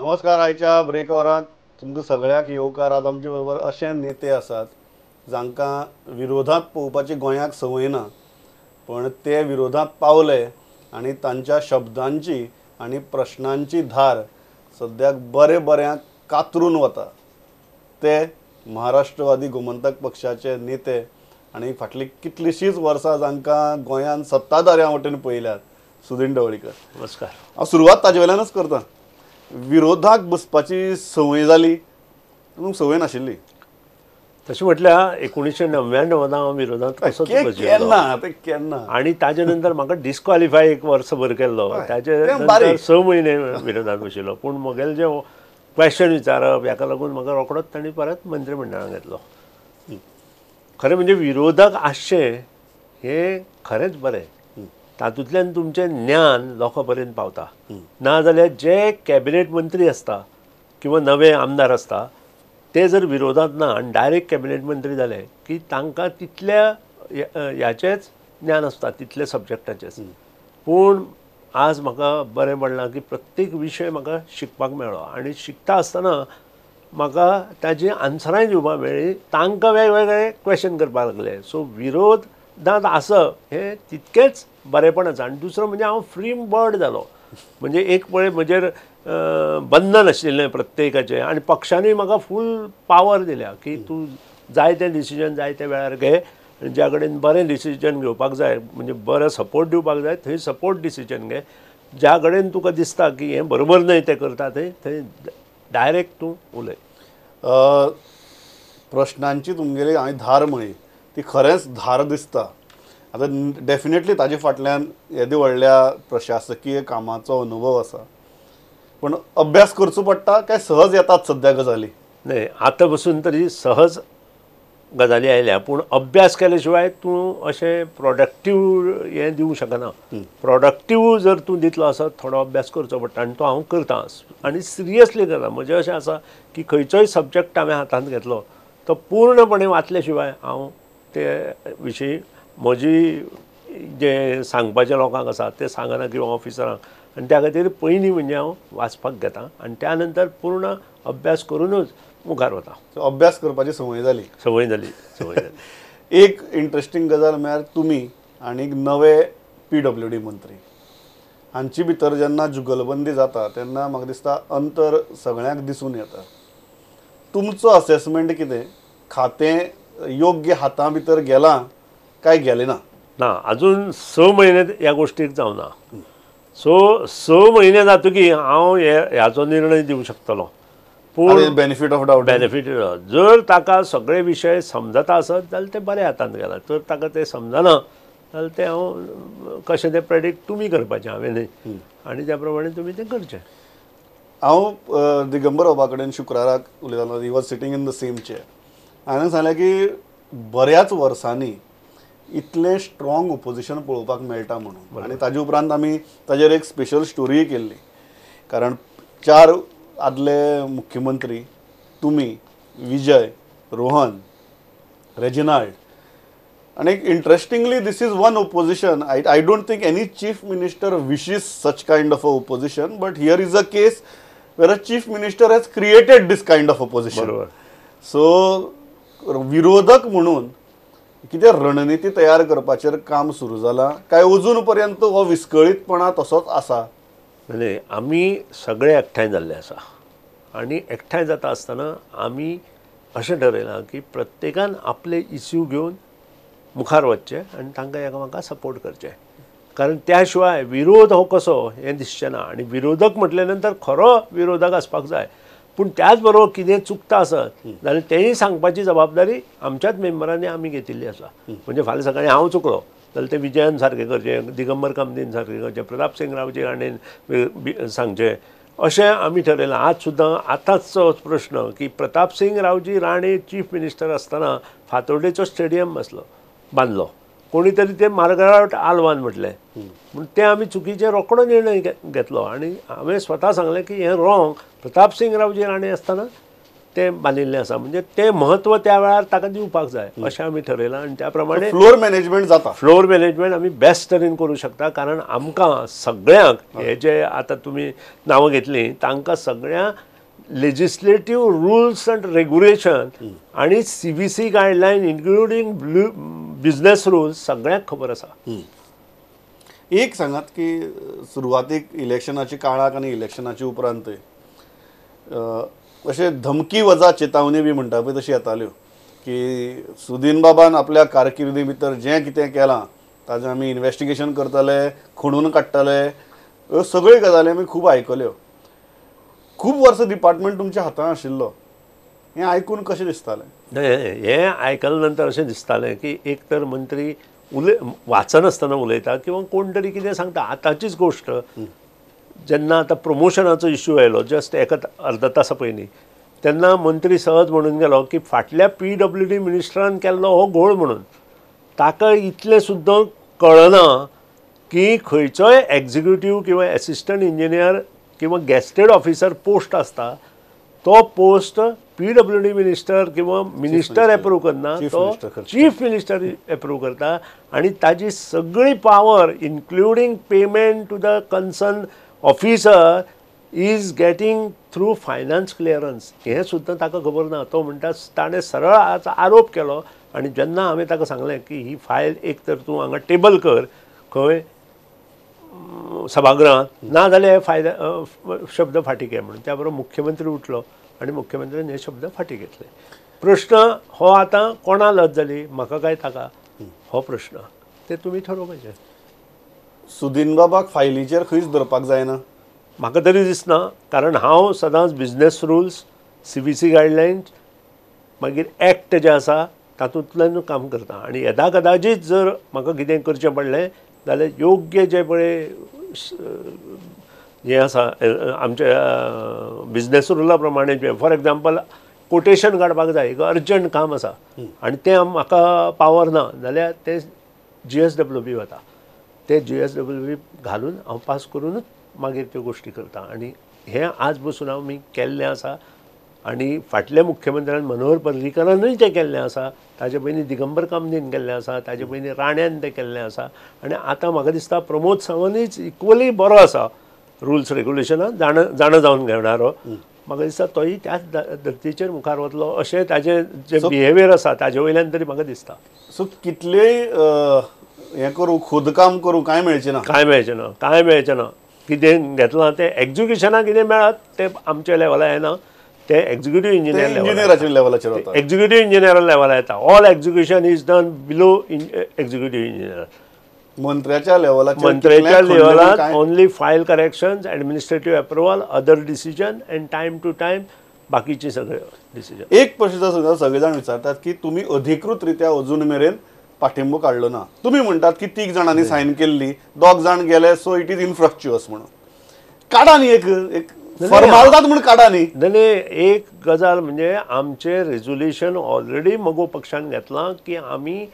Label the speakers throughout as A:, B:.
A: नमस्कार. आयच्या ब्रेक वरात तुमकां सगळ्याक येवकार. आज आमचे बरोबर असे नेते आसात जांकां विरोधात पळोवपाची गोंयाक संवय ना, पण ते विरोधात पावले आणि तांच्या शब्दांची आणि प्रश्नांची धार सद्याक बऱ्याक कातरून वता. ते महाराष्ट्रवादी गोमंतक पक्षाचे नेते आणि फाटली कितलीशीच वर्सां जांकां गोंयान सत्ताधाऱ्यां वटेन पळयल्यात, सुदीन ढवळीकर.
B: नमस्कार.
A: हांव सुरवात ताजे वयल्यानच करता. विरोधाक बसपाची संवय जाली, तुमकां संवय नाशिल्ली?
B: तशें म्हटल्यार 1999 हांव विरोधांत असोच बशिल्लो
A: केन्ना
B: आनी ताजे नंतर म्हाका डिस्क्वॉलिफाय एक वर्सभर केल्लो. ताजे नंतर
A: बारीक.
B: 6 म्हयने विरोधांत बशिल्लो. पूण म्हगेलें जे क्वेश्चन विचारप हाका लागून म्हाका रोखडोच तांणी परत मंत्रिमंडळांत घेतलो. खरें म्हणजे विरोधक आसचें हें खरेंच बरें. तातूंतल्यान तुमचें ज्ञान लोकां पर्यंत पावता. नाजाल्यार जे कॅबिनेट मंत्री आसता किंवा नवे आमदार आसता ते जर विरोधांत ना आनी डायरेक्ट कॅबिनेट मंत्री जाले की तांकां तितल्या ह्याचेच ज्ञान आसता, तितले सब्जेक्टाचेच. पूण आज म्हाका बरें पडलां की प्रत्येक विशय म्हाका शिकपाक मेळ्ळो आनी शिकता आसतना म्हाका ताजी आन्सरांय दिवपाक मेळ्ळी. तांकां वेगवेगळे क्वेश्चन करपाक लागले. सो विरोधांत आसप हें तितकेंच बरेपणाचें. आनी दुसरो म्हणजे हांव फ्री बर्ड जालो. म्हणजे एक पळय म्हजेर बंधन आशिल्लें प्रत्येकाचें आनी पक्षांनी म्हाका फूल पावर दिल्या की तूं जाय तें डिसिजन जाय त्या वेळार घे. ज्या कडेन बरें डिसिजन घेवपाक जाय, म्हणजे बरो सपोर्ट दिवपाक जाय थंय सपोर्ट डिसिजन घे. ज्या कडेन तुका दिसता की हें बरोबर न्हय तें करता थंय डायरेक्ट तूं उलय.
A: प्रश्नांची तुमगेली हांवें धार म्हळी, ती खरेंच धार दिसता. आतां डेफिनेटली ताजे फाटल्यान येदे व्हडल्या प्रशासकीय कामाचो अनुभव आसा, पण अभ्यास करचो पडटा काय सहज येतात सद्या गजाली?
B: न्हय, आतां बसून तरी सहज गजाली आयल्या, पूण अभ्यास केल्या शिवाय तूं अशें प्रोडक्टीव हें दिवंक शकना. प्रोडक्टीव जर तूं दितलो आसत थोडो अभ्यास करचो पडटा आनी तो हांव करतां आनी सिरियसली करता. म्हजें अशें आसा की खंयचोय सब्जेक्ट हांवें हातांत घेतलो तो पूर्णपणे वाचल्या शिवाय हांव ते विशीं म्हजी जे सांगपाचें लोकांक आसा तें सांगना किंवा ऑफिसरांक. आनी त्या खातीर पयलीं म्हणजे हांव वाचपाक घेता आनी त्या नंतर पूर्ण अभ्यास करूनच मुखार वता.
A: अभ्यास करपाची संवय जाली.
B: संवय जाली.
A: एक इंट्रस्टींग गजाल म्हळ्यार तुमी आनी नवे PWD मंत्री हांची भितर जेन्ना जुगलबंदी जाता तेन्ना म्हाका दिसता अंतर सगळ्यांक दिसून येता. तुमचो असेसमेंट कितें? खातें योग्य हातां भितर गेलां काय गेलें ना?
B: ना, अजून 6 म्हयने ह्या गोश्टीक जावना. सो 6 म्हयने जातकीर हांव ह्याचो निर्णय दिवंक शकतलो. पूण
A: बेनिफीट ऑफ डावट
B: जर ताका सगळे विशय समजता आसत जाल्यार ते बऱ्या हातांत गेला. जर ताका ते समजना जाल्यार ते हांव कशें तें प्रेडिक्ट तुमी करपाचें, हांवें न्हय. आनी त्या प्रमाणे तुमी तें करचें.
A: हांव दिगंबर बाबा कडेन शुक्राराक उलयतालो. He was sitting in the same chair. हांवें सांगलें की बऱ्याच वर्सांनी इतलें स्ट्रॉंग ओपोजिशन पळोवपाक मेळटा म्हणून. आनी ताजे उपरांत आमी ताजेर एक स्पेशल स्टोरीय केल्ली. कारण 4 आदले मुख्यमंत्री, तुमी, विजय, रोहन, रेजिनाल्ड, आनी interestingly this is one opposition. I don't think any chief minister wishes such kind of a opposition, but here is a case where a chief minister has created this kind of opposition. So विरोधक म्हणून कितें रणनिती तयार करपाचेर काम सुरू जालां काय अजून पर्यंत हो विस्कळीतपणा तसोच आसा?
B: म्हणजे आमी सगळे एकठांय जाल्ले आसा आनी एकठांय जाता आसतना आमी अशें ठरयलां की प्रत्येकान आपले इश्यू घेवन मुखार वचचें आनी तांकां एकामेकांक सपोर्ट करचें. कारण त्या शिवाय विरोध हो कसो हें दिसचें ना. आनी विरोधक म्हटल्या नंतर खरो विरोधक आसपाक जाय, पूण त्याच बरोबर कितें चुकता आसत जाल्यार तेंय सांगपाची जबाबदारी आमच्याच मेंबरांनी आमी घेतिल्ली आसा. म्हणजे फाल्यां सकाळीं हांव चुकलो जाल्यार तें विजयान सारकें करचें, दिगंबर कामतीन सारकें करचें, प्रताप सिंग रावजी हाणें सांगचें, अशें आमी ठरयलां. आज सुद्दां आतांचो प्रश्न की प्रताप सिंग रावजी राणे चीफ मिनिस्टर आसतना फातोर्डेचो स्टेडियम बांदलो. कोणी तरी ते मार्गारेट आल्वान म्हटलें, पूण तें आमी चुकीचें रोखडो निर्णय घेतलो. आनी हांवें स्वता सांगलें की हें रॉंग. प्रताप सिंग रावजी राणे आसतना ते बांदिल्लें आसा म्हणजे ते म्हत्व त्या वेळार ताका दिवपाक जाय अशें आमी ठरयलां आनी त्या प्रमाणे
A: फ्लोर मॅनेजमेंट जाता.
B: फ्लोर मॅनेजमेंट आमी बेस्ट तरेन करूं शकता कारण आमकां सगळ्यांक हे जे आतां तुमी नांवां घेतलीं तांकां सगळ्यांक लेजिस्लेटीव रुल्स अँड रेग्युलेशन आनी CBC guideline including business rules सगळ्यांक खबर आसा.
A: एक सांगात की सुरवातीक इलेक्शनाच्या काळाक आनी इलेक्शनाच्या उपरांत अशें धमकी वजा चेतावणी बी म्हणटा पळय तशी येताल्यो की सुदीन बाबान आपल्या कारकिर्दी भितर जें कितें केलां ताजें आमी इन्वेस्टिगेशन करतले, खणून काडटले, ह्यो सगळ्यो गजाली आमी खूब आयकल्यो. खूब वर्सां डिपार्टमेंट तुमच्या हातांत आशिल्लो. हें आयकून कशें दिसतालें?
B: हें आयकल्या नंतर अशें दिसतालें की एक तर मंत्री वाचनासतना उलयता किंवा कोण तरी कितें सांगता. आतांचीच गोश्ट जेन्ना आतां प्रमोशनाचो इश्यू आयलो जस्ट एका अर्द तासा पयलीं तेन्ना मंत्री सहज म्हणून गेलो की फाटल्या PWD मिनिस्टरान केल्लो हो घोळ म्हणून ताका इतलें सुद्दां कळना की खंयचोय एक्झिक्युटीव किंवा एसिस्टंट इंजिनियर किंवा गॅस्टेड ऑफिसर पोस्ट आसता तो पोस्ट PWD मिनिस्टर किंवा मिनिस्टर एप्रूव करना, तो चीफ मिनिस्टर एप्रूव करता आनी ताजी सगळी power including payment to the concern officer is getting through finance clearance. हें सुद्दां ताका खबर ना. तो म्हणटा ताणें सरळ आरोप केलो आनी जेन्ना हांवें ताका सांगलें की ही फायल एक तर तूं हांगा टेबल कर खंय सभागृहांत ना जाल्यार हे फायदा शब्द फाटी घे म्हणून. त्या बरोबर मुख्यमंत्री उठलो आनी मुख्यमंत्र्यान हे शब्द फाटी घेतले. प्रश्न हो आतां कोणा लज जाली, म्हाका काय ताका, हो प्रश्न ते तुमी ठरोवपाचें.
A: सुदीन बाबाक फायलीचेर खंयच धरपाक जायना
B: म्हाका तरी दिसना कारण हांव सदांच बिजनेस रुल्स, CBC गायडलायन्स मागीर एक्ट जे आसा तातूंतल्यान काम करता आनी येदा कदाचीत जर म्हाका कितें करचें पडलें जाल्यार योग्य जे पळय हें आसा आमच्या बिजनेस रुला प्रमाणे जे फॉर एग्जाम्पल कोटेशन काडपाक जाय, एक अर्जंट काम आसा आनी तें म्हाका पावर ना जाल्यार तें GSWB वता. ते GSWB घालून हांव पास करूनच मागीर त्यो गोश्टी करता आनी हें आज बसून आमी केल्लें आसा आनी फाटल्या मुख्यमंत्र्यान मनोहर पर्रीकरानूय तें केल्लें आसा, ताचे पयलीं दिगंबर कामतीन केल्लें आसा, ताचे पयलीं राण्यान तें केल्लें आसा आनी आतां म्हाका दिसता प्रमोद सावंतूय इक्वली बरो आसा रुल्स रेग्युलेशनान जाणा जावन घेवणारो. म्हाका दिसता तोय त्याच धर्तीचेर मुखार वतलो अशें ताजें जें बिहेवियर आसा ताजे वयल्यान तरी म्हाका दिसता.
A: सो कितलेय हें करूं खोदकाम करूं कांय मेळचें ना.
B: कांय मेळचें ना. कितें घेतलां तें एग्जिक्युशनाक कितें मेळत तें आमच्या लेवला येना, ते एक्झिक्युटीव
A: इंजिनियराच्या लेवलाचेर वता.
B: एक्झिक्युटीव इंजिनियरा लेवला येता. All execution is done below executive engineer.
A: मंत्र्याच्या लेवलाचेर
B: मंत्र्याच्या लेवलात only file corrections, administrative approval, other decision and time to time बाकीचे सगळे डिसिजन.
A: एक प्रश्न सुद्दां सगळे जाण विचारतात की तुमी अधिकृत रित्या अजून मेरेन पाठिंबो काडलो ना. तुमी म्हणटात की 3 जाणांनी सायन केल्ली, 2 जाण गेले सो इट इज इनफ्रक्च्युअस म्हणून. काडा न्ही एक फॉर्मालिटी म्हणून काडा न्ही.
B: एक गजाल म्हणजे आमचे रेझोल्युशन ऑलरेडी मगो पक्षान घेतलां की आमी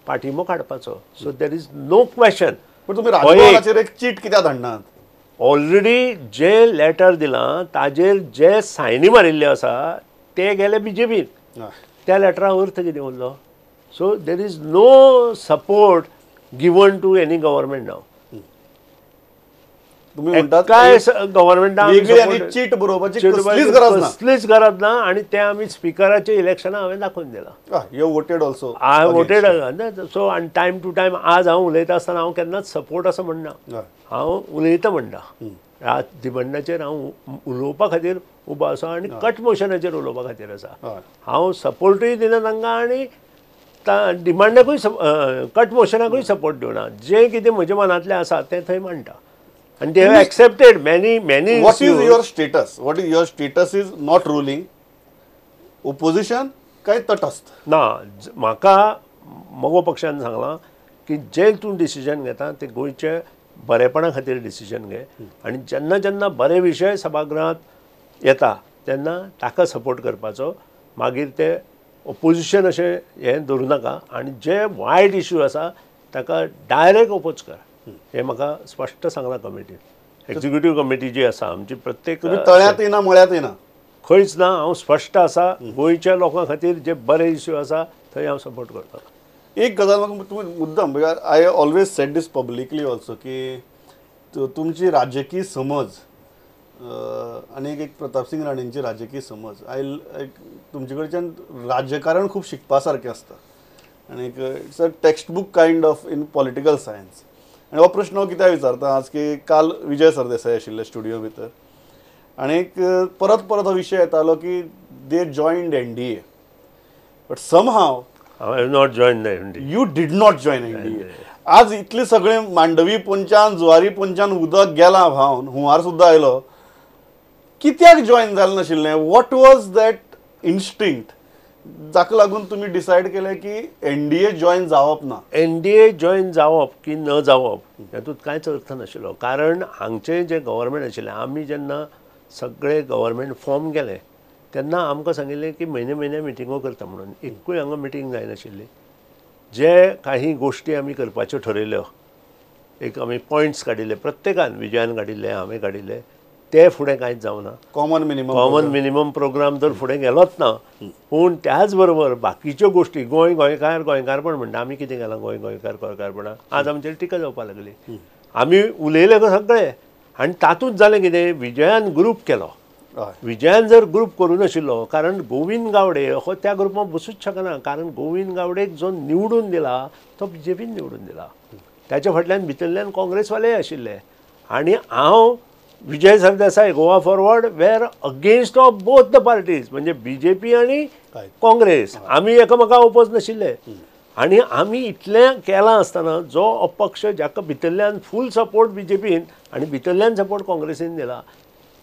B: पाठिंबो काडपाचो. So there is no question.
A: पण तुमी राजभवनाचेर एक चीट कित्याक धाडनात?
B: ऑलरेडी जे लेटर दिलां ताजेर जे सायनी मारिल्ल्यो आसा ते गेले BJPन. त्या लेटरा अर्थ कितें उरलो? So there is no support given to any government now.
A: तुम्ही म्हणटात
B: काय गव्हर्मेंटाक
A: चीट बरोवपाची कसलीच
B: गरज ना आनी ते आमी स्पिकराचे इलेक्शना हांवें दाखोवन दिलां.
A: You voted also.
B: I voted. So आनी टायम टू टायम आज हांव उलयता आसतना हांव केन्नाच सपोर्ट असो म्हणना, हांव उलयता म्हणटा. दिबंडाचेर हांव उलोवपा खातीर उबो आसा आनी कट मोशनाचेर उलोवपा खातीर आसा. हांव सपोर्टूय दिना तांकां आनी डिमांडाकूय कट मोशनाकूय सपोर्ट दिवना. जें कितें म्हज्या मनांतलें आसा तें थंय मांडटा and they have accepted many
A: what is your status is not ruling opposition काय तटस्थ
B: ना. म्हाका मगो पक्षान सांगलां की जे तूं डिसिजन घेता ते गोंयचे बरेपणा खातीर डिसिजन घे आनी जेन्ना जेन्ना बरे विशय सभागृहांत येता तेन्ना ताका सपोर्ट करपाचो. मागीर ते ऑपोजिशन अशें हें धरूं नाका आनी जे वायट इश्यू आसा ताका डायरेक्ट ओपोज कर. हे म्हाका स्पश्ट सांगलां कमिटीन. एक्झिक्युटीव कमिटी जी आसा आमची प्रत्येक
A: तळ्यात येना मळ्यात येना.
B: खंयच ना. हांव स्पश्ट आसा. गोंयच्या लोकां खातीर जे बरे इश्यू आसा थंय हांव सपोर्ट करतां.
A: एक गजाल म्हाका तुमी मुद्दम, because I always said this publicly also की तुमची राजकीय समज आनी एक प्रताप सिंग राणेंची राजकीय समज तुमचे कडच्यान राजकारण खूब शिकपा सारकें आसता आनी it's a text book kind of in political science. आनी हो प्रश्न हांव कित्याक विचारता आज की काल विजय सरदेसाय आशिल्ले स्टुडियो भितर आनी परत परत हो विशय येतालो की they joined NDA but somehow
B: I have not joined the NDA.
A: You did not join NDA. आज इतले सगळे मांडवी पोंच्यान जुवारी पोंच्यान उदक गेलां व्हांवन, हुंवार सुद्दां आयलो, कित्याक जॉइन जालें नाशिल्लें? वॉट वॉज दॅट इन्स्टिंक्ट जाका लागून तुमी डिसायड केलें की NDA जॉइन जावप ना?
B: NDA जॉइन जावप की न जावप हातूंत कांयच अर्थ नाशिल्लो. कारण हांगचें जें गव्हर्मेंट आशिल्लें, आमी जेन्ना सगळे गव्हर्मेंट फॉर्म केले तेन्ना आमकां सांगिल्लें की म्हयने मिटिंगो करता म्हणून. एकूय हांगा मिटींग जायनाशिल्ली. जे काही गोश्टी आमी करपाच्यो ठरयल्यो, एक आमी पॉयंट्स काडिल्ले, प्रत्येकान, विजयान काडिल्ले, हांवें काडिल्ले, ते फुडें कांयच जावना.
A: कॉमन
B: मिनिमम प्रोग्राम तर फुडें गेलोच ना. पूण त्याच बरोबर बाकीच्यो गोश्टी, गोंयकारपण म्हणटा आमी कितें केलां गोंयकारपणा, आज आमचेर टिका जावपाक लागली. आमी उलयले सगळे आनी तातूंत जालें कितें, विजयान ग्रूप केलो. विजयान जर ग्रूप करूं नाशिल्लो, कारण गोविंद गावडे हो त्या ग्रुपांत बसूच शकना. कारण गोविंद गावडेक जो निवडून दिला तो BJPन निवडून दिला. त्याच्या फाटल्यान भितरल्यान काँग्रेसवाले आशिल्ले आनी हांव Vijay Sardesai Goa Forward were against of both the parties, म्हणजे BJP आनी काँग्रेस. आमी एकामेका ओपोज नाशिल्ले आनी आमी इतलें केलां आसतना जो अपक्ष जाका भितरल्यान फूल सपोर्ट BJPन आनी भितरल्यान सपोर्ट काँग्रेसीन दिला,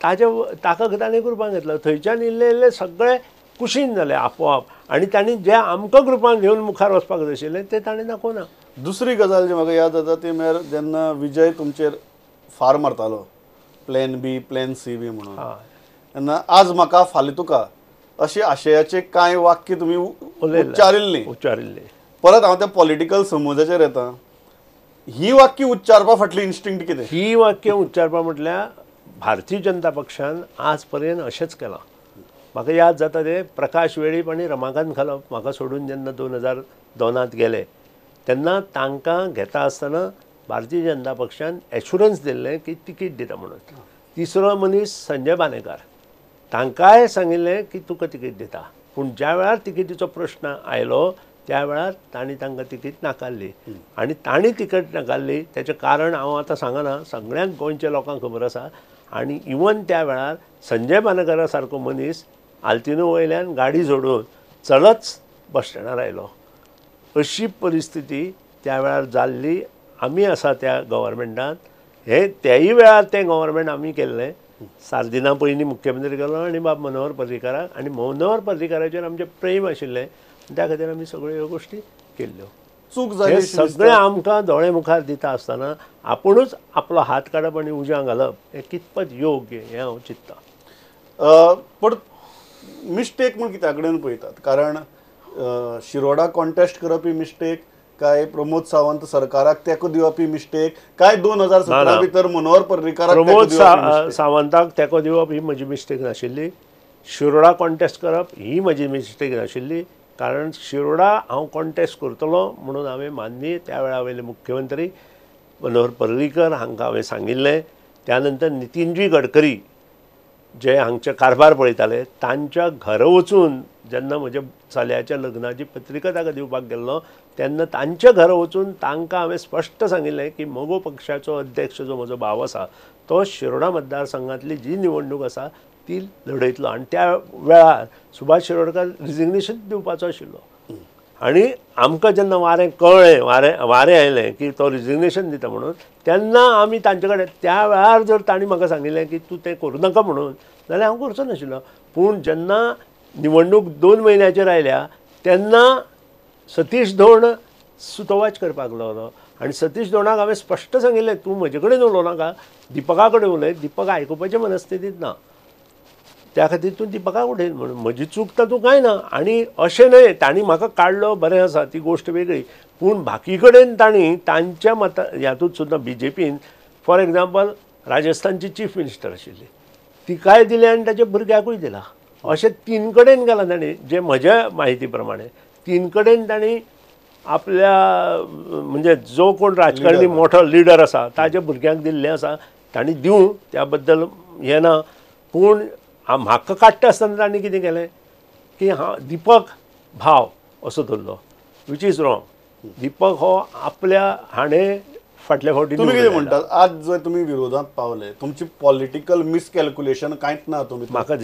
B: ताका ताणें ग्रुपान घेतलो. थंयच्यान इल्ले सगळे कुशीन जाले आपोआप आनी तांणी जे आमकां ग्रुपान घेवन मुखार वचपाक जाय आशिल्लें तें ताणें दाखोवना.
A: दुसरी गजाल जी म्हाका याद जाता ती म्हळ्यार जेन्ना विजय तुमचेर फार मारतालो, प्लॅन B प्लॅन C बी म्हणून, तेन्ना आज म्हाका फाल्यां तुका अशे आशयाचे कांय वाक्य तुमी उच्चारिल्लीं. परत हांव त्या पॉलिटिकल समजाचेर येता. ही वाक्य उच्चारपा फाटली इन्स्टिंक्ट कितें?
B: ही वाक्य उच्चारपा म्हटल्यार भारतीय जनता पक्षान आज पर्यंत अशेंच केलां. म्हाका याद जाता ते प्रकाश वेळीप आनी रमाकांत खलप म्हाका सोडून जेन्ना 2002 गेले तेन्ना तांकां घेता आसतना भारतीय जनता पक्षान एश्युरन्स दिल्लें की तिकीट दिता म्हणून. तिसरो मनीस संजय बानेकार, तांकांय सांगिल्लें की तुका तिकीट दिता. पूण ज्या वेळार तिकीटीचो प्रश्न आयलो त्या वेळार तांणी तांकां तिकीट नाकारली आनी तांणी तिकीट नाकारली तेचें कारण हांव आतां सांगना, सगळ्यांक गोंयच्या लोकांक खबर आसा. आनी इवन त्या वेळार संजय बानेकारा सारको मनीस आल्तिनो वयल्यान गाडी सोडून चलच बस स्टँडार आयलो. अशी परिस्थिती त्या वेळार जाल्ली. आमी आसा त्या गव्हर्मेंटांत, हे त्याय वेळार तें गव्हर्मेंट आमी केल्लें. 7 दिनां पयलीं मुख्यमंत्री केलो आनी बाब मनोहर पर्रीकाराक, आनी मनोहर पर्रीकाराचेर आमचें प्रेम आशिल्लें, त्या खातीर आमी सगळ्यो ह्यो गोश्टी केल्ल्यो.
A: चूक जाली
B: सगळें आमकां दोळे मुखार दिता आसतना आपुणूच आपलो हात काडप आनी उज्यां घालप हें कितपत योग्य हें हांव चिंत्तां.
A: पण मिस्टेक म्हूण कित्या कडेन पळयतात? कारण शिरोडा कॉन्टेस्ट करप ही मिस्टेक, काय प्रमोद सावंत सरकाराक तेंको दिवप ही मिस्टेक, काय 2017 भितर मनोहर पर्रीकाराक
B: प्रमोद सावंताक तेंको दिवप ही म्हजी मिस्टेक नाशिल्ली. शिरोडा कॉन्टेस्ट करप ही म्हजी मिस्टेक नाशिल्ली. कारण शिरोडा हांव कॉन्टेस्ट करतलो म्हणून हांवें मान्य त्या वेळा वयले मुख्यमंत्री मनोहर पर्रीकर हांकां हांवें सांगिल्लें. त्या नंतर नितीनजी गडकरी जे हांगचे कारभार पळयताले तांच्या घरा वचून जेन्ना म्हज्या चल्याच्या लग्नाची पत्रिका ताका दिवपाक गेल्लो तेन्ना तांच्या घरा वचून तांकां हांवें स्पश्ट सांगिल्लें की मोगो पक्षाचो अध्यक्ष जो म्हजो भाव आसा तो शिरोडा मतदारसंघांतली जी निवडणूक आसा ती लढयतलो. आनी त्या वेळार सुभाष शिरोडकार रिजिग्नेशन दिवपाचो आशिल्लो आनी आमकां जेन्ना वारें कळ्ळें, वारें आयलें की तो रिजिग्नेशन दिता म्हणून, तेन्ना आमी तांचे कडेन त्या वेळार जर तांणी म्हाका सांगिल्लें की तूं तें करूं नाका म्हणून, जाल्यार हांव करचो नाशिल्लो. पूण जेन्ना निवडणूक 2 म्हयन्याचेर आयल्या तेन्ना सतीश धोंड सुतोवाच करपाक लागलो आनी सतीश धोंडाक हांवें स्पश्ट सांगिल्लें तूं म्हजे कडेन उलोवं नाका, दिपका कडेन उलय. दिपक आयकुपाचे मनस्थितींत ना, त्या खातीर तूं दिपकाक उडय म्हणून. म्हजी चूक तातूंत कांय ना. आनी अशें न्हय तांणी म्हाका काडलो बरें आसा ती गोश्ट वेगळी, पूण बाकी कडेन तांणी तांच्या ह्यातूंत सुद्दां BJPन फॉर एग्जाम्पल राजस्थानची चीफ मिनिस्टर आशिल्ली तिकाय दिली आनी ताच्या भुरग्याकूय दिला. अशें तीन कडेन गेला तांणी, जे म्हज्या म्हायती प्रमाणे तीन कडेन तांणी आपल्या म्हणजे जो कोण राजकारणी मोठो लिडर आसा ताज्या भुरग्यांक दिल्लें आसा, तांणी दिवं त्या बद्दल हें ना. पूण म्हाका काडटा आसतना तांणी कितें केलें की दिपक भाव असो धरलो, वीच इज रॉंग. दिपक हो आपल्या हाणें फाटल्या फावटी
A: तुम्ही कितें म्हणटात आज जर तुम्ही विरोधात पावले, तुमची पॉलिटिकल मिसकॅल्क्युलेशन कांयच ना तुमी?
B: म्हाका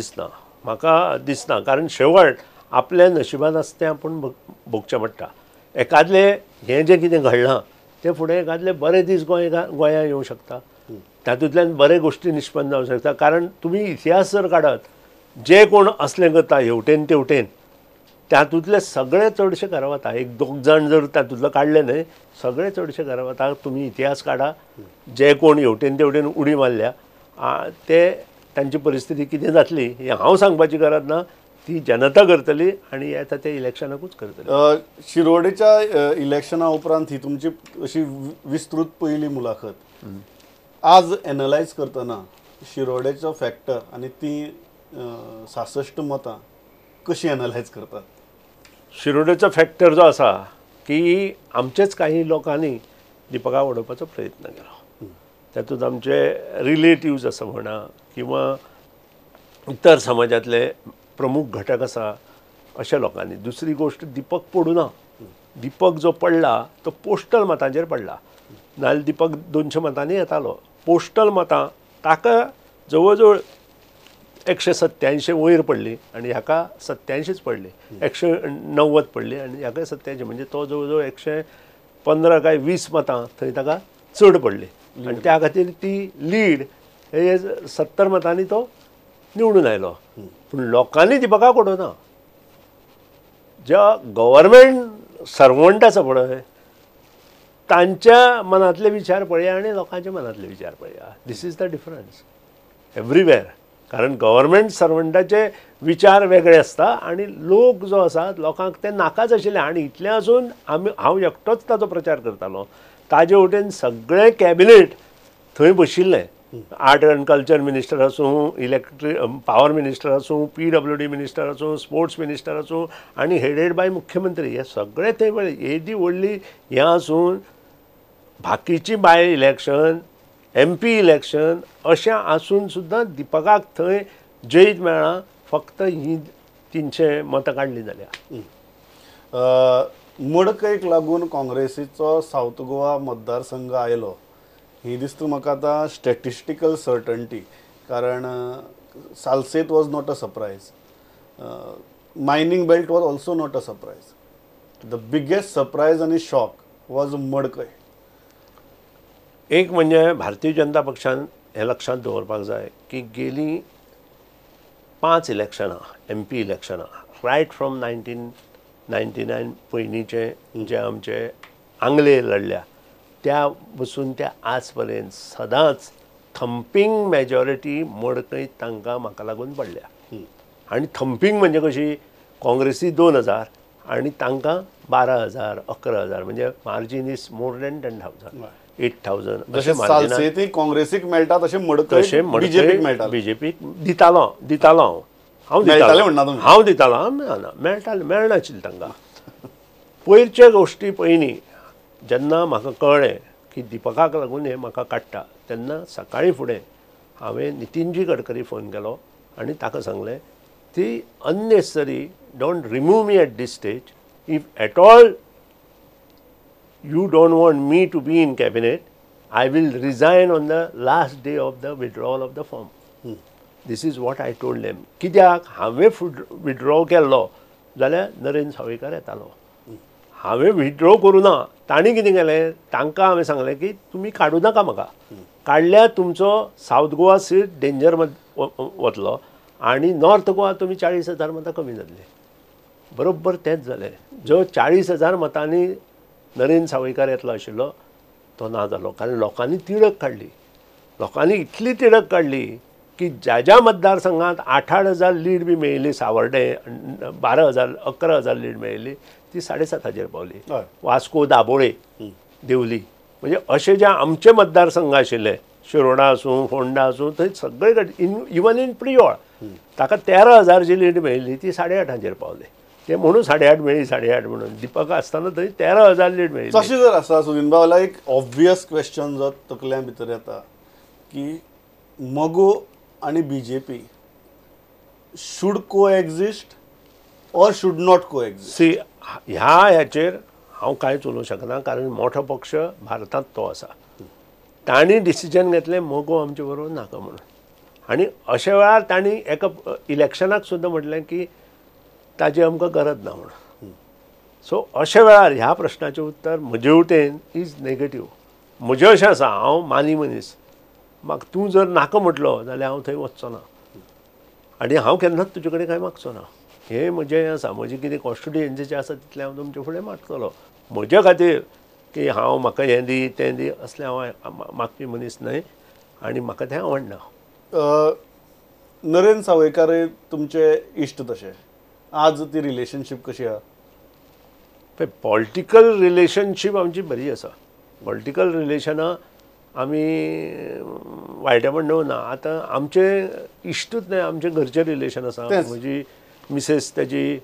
B: दिसना कारण शेवट आपल्या नशिबान आसता तें आपूण भोगचें पडटा. एकादले हें जें कितें घडलां तें फुडें एकादले बरे दीस गोंयांत येवं शकता, तातूंतल्यान बरे गोश्टी निश्पन्न जावंक शकता. कारण तुमी इतिहास जर काडत, जे कोण असलें करता हेवटेन तेवटेन, तातूंतले सगळे चडशे घरा वता. एक दोग जाण जर तातूंतलो काडले न्हय, सगळे चडशे घरा वता. तुमी इतिहास काडा, जे कोण हेवटेन तेवटेन उडी मारल्या ते तांची परिस्थिती कितें जातली हें हांव सांगपाची गरज ना, ती जनता करतली आनी येता ते इलेक्शनाकूच करतली.
A: शिरोडेच्या इलेक्शना उपरांत ही तुमची अशी विस्तृत पयली मुलाखत. आज एनालायज करतना शिरोडेचो फॅक्टर आनी ती 66 मतां कशी एनालायज करतात?
B: शिरोडेचो फॅक्टर जो आसा की आमचेच काही लोकांनी दिपकाक वडोवपाचो प्रयत्न केलो. तातूंत आमचे रिलेटिव्ज आसा म्हणा किंवा इतर समाजातले प्रमुख घटक आसा अशा लोकांनी. दुसरी गोश्ट, दिपक पडूना. दिपक जो पडला तो पोस्टल मतांचेर पडला, नाजाल्यार दिपक 200 मतांनी येतालो. पोस्टल मतां ताका जवळ जवळ 187 वयर पडली आनी ह्याका 87च पडली, 190 पडली आनी ह्याका 87. म्हणजे तो जवळ जवळ 115 काय 20 मतां थंय ताका चड पडली आनी त्या खातीर ती लीड हे 70 मतांनी तो निवडून आयलो. पूण लोकांनी दिपकाक वडोवना. ज्या गव्हर्मेंट सर्वंट आसा पळय तांच्या मनांतले विचार पळया आनी लोकांच्या मनांतले विचार पळया. This is the difference everywhere. कारण गव्हर्मेंट सर्वंटाचे विचार वेगळे आसता आनी लोक जो आसा लोकांक ते नाकाच आशिल्ले. आनी इतलें आसून हांव एकटोच ताचो प्रचार करतालो. ताजे वटेन सगळे कॅबिनेट थंय बशिल्ले. आर्ट एंड कल्चर मिनिस्टर आसूं, पावर मिनिस्टर आसूं, PWD मिनिस्टर आसूं, स्पोर्ट्स मिनिस्टर आसूं आनी हेडेड बाय मुख्यमंत्री. हे सगळे थंय पळय. येदी व्हडली हें आसून बाकीची बाय इलेक्शन, MP इलेक्शन अशें आसून सुद्दां दिपकाक थंय जैत मेळ्ळा. फक्त ही 300 मतां काडली जाल्यार.
A: मडकयक लागून काँग्रेसीचो सावथ गोवा मतदारसंघ आयलो ही दिसता म्हाका आतां स्टॅटिस्टिकल सर्टनटी. कारण Salcete was not a surprise, mining belt was also not a surprise. The biggest surprise आनी शॉक वॉज मडकय.
B: एक म्हणजे भारतीय जनता पक्षान हें लक्षात दवरपाक जाय की गेलीं 5 इलेक्शनां, MP इलेक्शनां, रायट फ्रॉम 1999 पयलींचे जे आमचे आंगले लढल्या त्या बसून त्या आज पर्यंत सदांच थंपींग मेजॉरिटी मडकय तांकां म्हाका लागून पडल्या. आनी थंपींग म्हणजे कशी, काँग्रेसी 2000 आनी तांकां 12,000 11,000 म्हणजे मार्जीन इज मोर दॅन 10,000 8,000
A: जशें सालसेती काँग्रेसीक मेळटा तशें मडकय बीजेपीक मेळटा.
B: बीजेपीक दितालो हांव दितालो मेळनाशिल्लें तांकां. पयरचे गोश्टी पयलीं जेन्ना म्हाका कळ्ळें की दिपकाक लागून हें म्हाका काडटा तेन्ना सकाळीं फुडें हांवें नितीनजी गडकरी फोन केलो आनी ताका सांगलें ती unnecessary don't remove me at this stage. If at all you don't want me to be in cabinet, I will resign on the last day of the withdrawal of the form. This is what I told them. कित्याक हांवें withdraw केल्लो जाल्यार नरेंद्र सावयकार येतालो. हांवें withdraw करूं ना. तांणी कितें केलें, तांकां हांवें सांगलें की तुमी काडूं नाका म्हाका. काडल्यार तुमचो सावथ गोवा सीट डेंजर वतलो आनी नॉर्थ गोवा तुमी 40,000 मतां कमी जातली. बरोबर तेंच जालें. जो 40,000 मतांनी नरेंद्र सावयकार येतलो आशिल्लो तो ना जालो. कारण लोकांनी तिडक काडली. लोकांनी इतली तिडक काडली की ज्या मतदारसंघात 8,000 लीड बी मेळिल्ली, सावर्डे 12,000 11,000 लीड मेळिल्ली ती 7,500 पावली. वास्को, दाबोळे, देवली म्हणजे अशे जे आमचे मतदारसंघ आशिल्ले, शिरोडा आसूं, फोंडा आसूं, थंय सगळे इवन इन प्रियोळ ताका 13,000ची लीड मेळिल्ली ती 8.5 पावली. ते म्हणून 8.5 मेळ्ळी 8.5 म्हणून दीपक आसतना थंय 13,000 लीड मेळिल्ली.
A: तशें जर आसा सुनील बावला एक ऑब्वियस क्वेश्चन जो तकल्या भितर येता की मगो आनी BJP शूड को एक्झिस्ट ऑर शूड नॉट को एक्झिस्ट.
B: सी ह्याचेर हांव कांयच उलोवंक शकना कारण मोठो पक्ष भारतांत तो आसा. तांणी डिसिजन घेतलें मगो आमचे बरोबर नाका म्हणून. आनी अशा वेळार तांणी एका इलेक्शनाक सुद्दां म्हटलें की ताजी आमकां गरज ना म्हणून. सो अशा वेळार ह्या प्रश्नाचें उत्तर म्हजे वटेन इज नेगेटीव. म्हजें अशें आसा हांव मानी मनीस. म्हाका तूं जर नाका म्हटलो जाल्यार हांव थंय वचचो ना आनी हांव केन्नाच तुजे कडेन कांय मागचो ना. हें म्हजें आसा. म्हजें कितें कॉन्स्टिट्युएन्सीचें आसा तितलें हांव तुमचे फुडें मागतलो. म्हज्या खातीर की हांव म्हाका हें दी तें दी असलें हांव मागपी मनीस न्हय आनी म्हाका तें आवडना.
A: नरेंद्र सावयकारूय तुमचे इश्ट तशे. आज ती रिलेशनशीप कशी आहा?
B: पळय पॉलिटिकल रिलेशनशीप आमची बरी आसा. पॉलिटिकल रिलेशनां आमी वायटेपण दवरना. आतां आमचे इश्टूच न्हय आमचे घरचें रिलेशन आसा. म्हजी मिसेस तेजी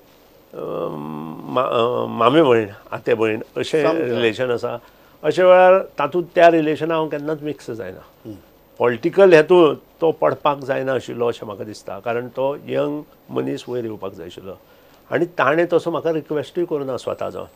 B: मामे भयण आते भयण अशें रिलेशन आसा. अशा वेळार तातूंत त्या रिलेशनाक हांव केन्नाच मिक्स जायना. पॉलिटिकल हेतून तो पडपाक जायना आशिल्लो अशें म्हाका दिसता कारण तो यंग मनीस वयर येवपाक जाय आशिल्लो आनी ताणें तसो म्हाका रिक्वेस्टूय करुना स्वता जावन.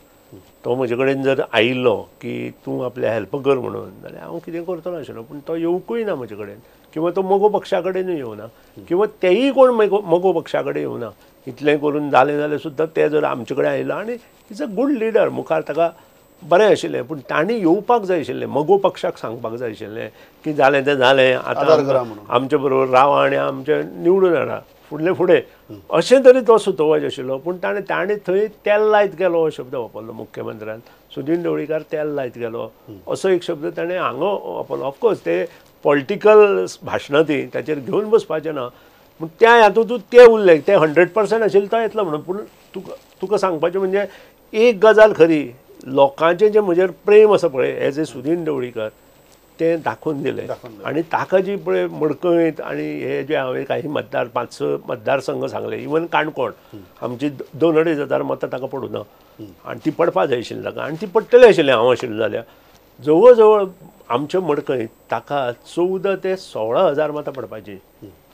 B: तो म्हजे कडेन जर आयिल्लो की तूं आपल्या हेल्प कर म्हणून जाल्यार हांव कितें करतलो आशिल्लो. पूण तो येवंकूय ना म्हजे कडेन किंवा तो मगो पक्षा कडेनूय येवना किंवा तेयी कोण मगो पक्षा कडेन येवना. इतलें करून जालें जाल्यार सुद्दां ते जर आमचे कडेन आयलो आनी इज अ गूड लिडर मुखार ताका बरें आशिल्लें. पूण तांणी येवपाक जाय आशिल्लें. मगो पक्षाक सांगपाक जाय आशिल्लें की जालें तें जालें आतां आमचे बरोबर रावा आनी आमचे निवडून हाडा फुडें अशें तरी तो सुतोवच आशिल्लो. पूण ताणें थंय तेल लायत गेलो हो शब्द वापरलो मुख्यमंत्र्यान. सुदीन ढवळीकार तेल लायत गेलो असो एक शब्द ताणें हांगा वापरलो. ऑफकोर्स ते पॉलिटिकल भाशणां ती ताचेर घेवन बसपाचें ना. पूण त्या हातूंतूच ते उरले ते 100% आशिल्ले तो येतलो म्हणून. पूण तुका सांगपाचें म्हणजे एक गजाल खरी लोकांचें जें म्हजेर प्रेम आसा पळय एज ए सुदीन ढवळीकर तें दाखोवन दिलें. आनी ताका जी पळय मडकयत आनी हे जे हांवें काही 5-6 मतदारसंघ सांगले इवन काणकोण आमची 2-2.5 मतां ताका पडूं ना आनी ती पडपा जाय आशिल्ली ताका आनी ती पडटली आशिल्लें हांव आशिल्लो जाल्यार. जवळ जवळ आमचे मडकयत ताका 14 ते 16,000 मतां पडपाची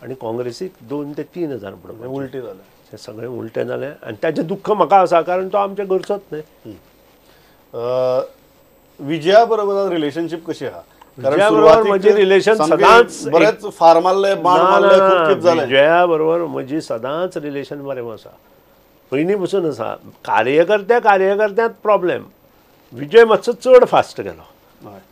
B: आनी काँग्रेसीक 2 ते 3,000 पडपाची.
A: उलटें जालें.
B: तें सगळें उलटें जालें आनी ताचें दुख्ख म्हाका आसा कारण तो आमच्या घरचोच न्हय.
A: विजया बरोबर रिलेशनशीप कशी आहा?
B: विजया बरोबर म्हजी रिलेशन सदांच
A: बरेच फार मारले बाण मारले खूब कितें जालें.
B: विजया बरोबर म्हजी सदांच रिलेशन बरें आसा. पयलीं पसून आसा. कार्यकर्त्यांत प्रॉब्लेम. विजय मातसो चड फास्ट गेलो.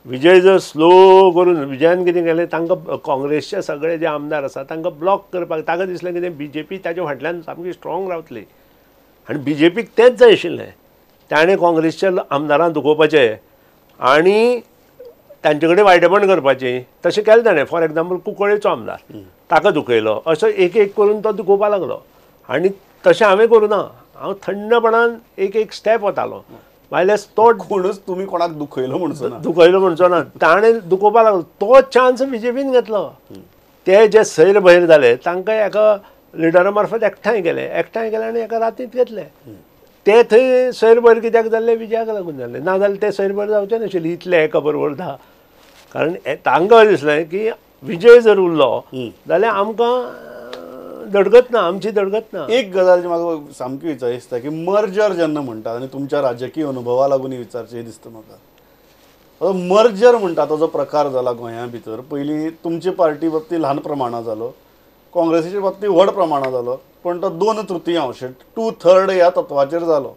B: विजय जर स्लो करून विजयान कितें केलें तांकां काँग्रेसचे सगळे जे आमदार आसा तांकां ब्लॉक करपाक ताका दिसलें कितें BJP ताच्या फाटल्यान सामकी स्ट्रॉंग रावतली आनी BJPक तेंच जाय आशिल्लें. ताणें काँग्रेसच्या आमदारांक दुखोवपाचें आनी तांचे कडेन वायटेपण करपाचें तशें केलें ताणें. फॉर एग्जाम्पल कुंकळ्ळेचो आमदार ताका दुखयलो असो एक करून तो दुखोवपाक लागलो आनी तशें हांवें करूं ना. हांव थंडपणान एक स्टेप वतालो वायल्यास तो
A: कोणूच तुमी कोणाक दुखयलो
B: म्हणचो ना. ताणें दुखोवपाक लागलो. तो चान्स BJPन घेतलो. ते जे सैर भैर जाले तांकां एका लिडरा मार्फत एकठांय केले आनी एका रातींत घेतले. ते थंय सैर भैर कित्याक जाल्ले विजयाक लागून जाल्ले. नाजाल्यार ते सैर भैर जावचे नाशिल्ले इतले एका बरोबर 10. कारण तांकां दिसलें की विजय जर उरलो जाल्यार आमकां धडगत ना आमची धडगत ना.
A: एक गजाल जी म्हाका सामकी विचारची दिसता की मर्जर जेन्ना म्हणटा आनी तुमच्या राजकीय अनुभवा लागून विचारचें दिसता म्हाका. मर्जर म्हणटा तो जो प्रकार जाला गोंया भितर पयलीं तुमचे पार्टी बाबतींत ल्हान प्रमाणांत जालो काँग्रेसीच्या बाबतींत व्हड प्रमाणांत जालो पण तो 2/3 2/3 ह्या तत्वाचेर जालो.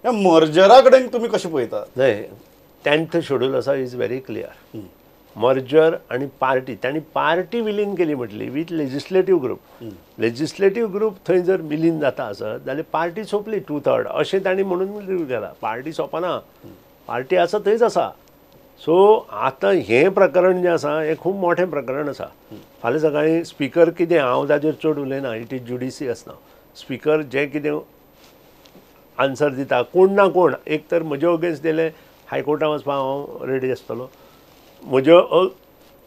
A: ह्या मर्जरा कडेन तुमी कशें पळयता?
B: न्हय 10th शेड्यूल आसा इज व्हेरी क्लियर. मर्जर आनी पार्टी तांणी पार्टी विलीन केली म्हटली वीथ लेजिस्लेटीव ग्रूप थंय जर विलीन जाता आसत जाल्यार पार्टी सोंपली 2/3 अशें तांणी म्हणून रिव्यू केला. पार्टी सोंपना. पार्टी आसा थंयच आसा. सो आतां हें प्रकरण जें आसा हें खूब मोठें प्रकरण आसा. फाल्यां सकाळीं स्पिकर कितें हांव ताजेर चड उलयना. इट इज ज्युडिशी आसना. स्पिकर जें कितें आन्सर दिता कोण ना कोण एक तर म्हजे अगेन्स्ट दिलें हायकोर्टाक वचपाक हांव रेडी आसतलो. म्हजे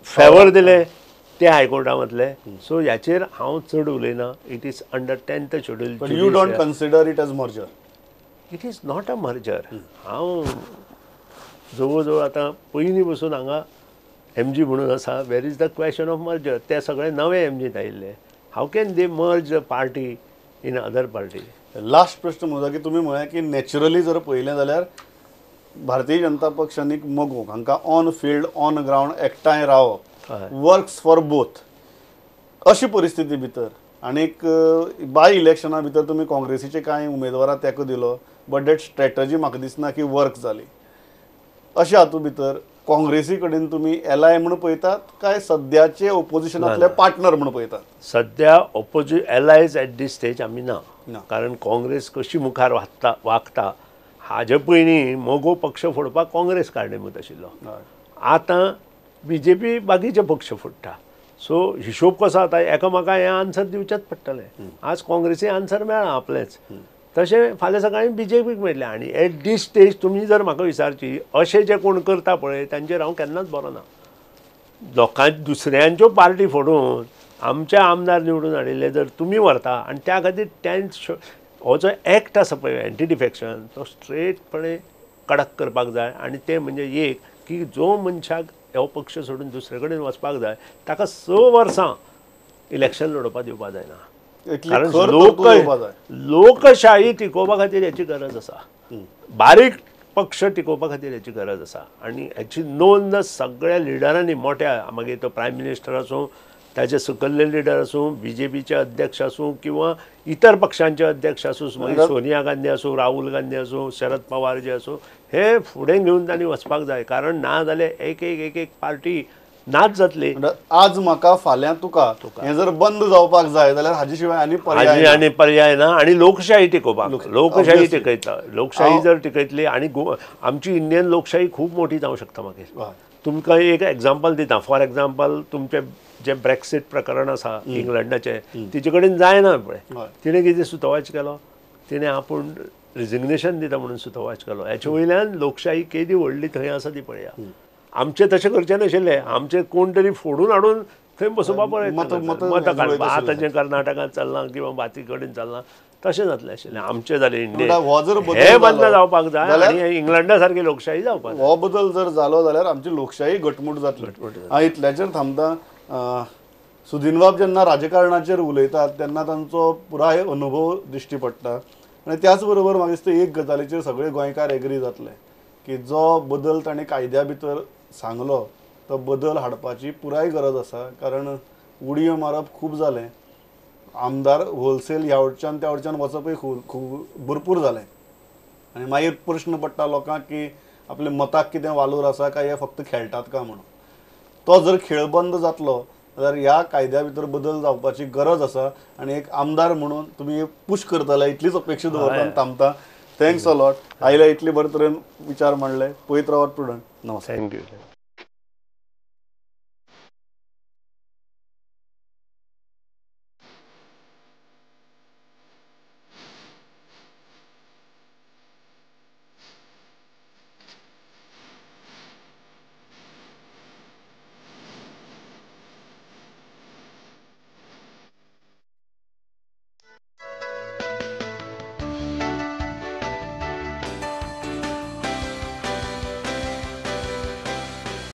B: फेवर दिले ते हायकोर्टान वतले. सो ह्याचेर हांव चड उलयना. It is under 10th schedule.
A: But you don't consider it as merger.
B: It is not a merger. हांव जवळ जवळ आतां पयलीं पसून हांगा MG म्हणून आसा. Where is the question of merger. ते सगळे नवे MGत आयिल्ले. How can they merge the party in other party.
A: Last प्रश्न म्हणटा की तुमी म्हळ्या की नॅचरली जर पळयलें जाल्यार भारतीय जनता पक्ष आनी मगो हांकां ऑन फिल्ड ऑन ग्रावंड एकठांय रावप वर्क्स फॉर बोथ अशी परिस्थिती भितर. आनीक बाय इलेक्शना भितर तुमी काँग्रेसीचे कांय उमेदवाराक तेंको दिलो बट दॅट स्ट्रॅटजी म्हाका दिसना की वर्क जाली. अशें हातूंत भितर काँग्रेसी कडेन तुमी एलाय म्हणून पळयतात काय सद्याचे ओपोजिशनांतले पार्टनर म्हणून पळयतात.
B: सध्या एलायज एट दीस स्टेज आमी ना. कारण काँग्रेस कशी मुखार वागता हाजे पयलीं मोगो पक्ष फोडपाक काँग्रेस कारणीभूत आशिल्लो. आतां BJP बाकीचे पक्ष फोडटा. सो हिशोब कसो जाता एकामेकाक हें आन्सर दिवचेच पडटलें. आज काँग्रेसी आन्सर मेळ्ळा आपलेंच. तशें फाल्यां सकाळीं BJPक मेळटलें. आनी एट दीस स्टेज तुमी जर म्हाका विचारची अशें जे कोण करता पळय तांचेर हांव केन्नाच बरो ना. लोकांक दुसऱ्यांच्यो पार्टी फोडून आमचे आमदार निवडून हाडिल्ले जर तुमी व्हरता आनी त्या खातीर हो जो एक्ट आसा पळय एंटी डिफेक्शन तो स्ट्रेटपणे कडक करपाक जाय. आनी तें म्हणजे एक की जो मनशाक हो पक्ष सोडून दुसरे कडेन वचपाक जाय ताका 6 वर्सां इलेक्शन लडोवपाक दिवपाक जायना. कारण लोकशाही टिकोवपा खातीर हेची गरज आसा. बारीक पक्ष टिकोवपा खातीर हेची गरज आसा. आनी हेची नोंद सगळ्या लिडरांनी मोठ्या मागीर तो प्रायम मिनिस्टर आसूं ताचे सकयल्ले लिडर आसूं BJPचे अध्यक्ष आसूं किंवा इतर पक्षांचे अध्यक्ष आसूं मागीर सोनिया गांधी आसूं राहुल गांधी आसूं शरद पवार जे आसूं हे फुडें घेवन तांणी वचपाक जाय. कारण ना जाल्यार एक एक पार्टी नाच जातली.
A: आज म्हाका फाल्यां तुका हें जर बंद जावपाक जाय जाल्यार हाजे शिवाय आनी
B: पर्याय ना. आनी लोकशाही टिकोवपाक लोकशाही टिकयता. लोकशाही जर टिकयतली आनी आमची इंडियन लोकशाही खूब मोठी जावंक शकता. मागीर तुमकां एक एग्जांपल दिता. फॉर एग्जांपल तुमचे जे ब्रेक्सिट प्रकरण आसा इंग्लंडाचे तिचे कडेन जायना पळय. तिणें कितें सुतोवाच केलो. तिणें आपूण रिजिग्नेशन दिता म्हणून सुतोवाच केलो. हेचे वयल्यान लोकशाही केदी व्हडली थंय आसा ती पळया. आमचे तशें करचें नाशिल्लें. आमचे कोण तरी फोडून हाडून थंय बसोवपा पळय मतां काडपा. आतां जें कर्नाटकांत चल्लां किंवा बाकी कडेन चल्लां तशें जातलें आशिल्लें. आमचें जालें इंडियेंत हे बंद जावपाक जाय आनी इंग्लंडा सारकी लोकशाही जावपाक जाय.
A: हो बदल जर जालो जाल्यार आमची लोकशाही घटमूट जातली. हांव इतल्याचेर थांबता. सुदीनबाब जेन्ना राजकारणाचेर उलयतात तेन्ना तांचो पुराय अनुभव दिश्टी पडटा. आनी त्याच बरोबर म्हाका दिसता एक गजालीचेर सगळे गोंयकार एग्री जातले की जो बदल ताणें कायद्या भितर सांगलो तो बदल हाडपाची पुराय गरज आसा. कारण उडयो मारप खूब जालें. आमदार होलसेल ह्या वटच्यान त्या वटच्यान वचपय खूब भरपूर जालें. आनी मागीर प्रश्न पडटा लोकांक की आपल्या मताक कितें वालोर आसा काय हे फक्त खेळटात का म्हणून. तो जर खेळ बंद जातलो जाल्यार ह्या कायद्या भितर बदल जावपाची गरज आसा. आनी एक आमदार म्हणून तुमी पुश करतले इतलीच अपेक्षा दवरतान थांबता. Thanks a lot. आयल्या इतले बरे तरेन विचार मांडले. पळयत रावात प्रुडंट. नमस्कार.
B: थँक्यू.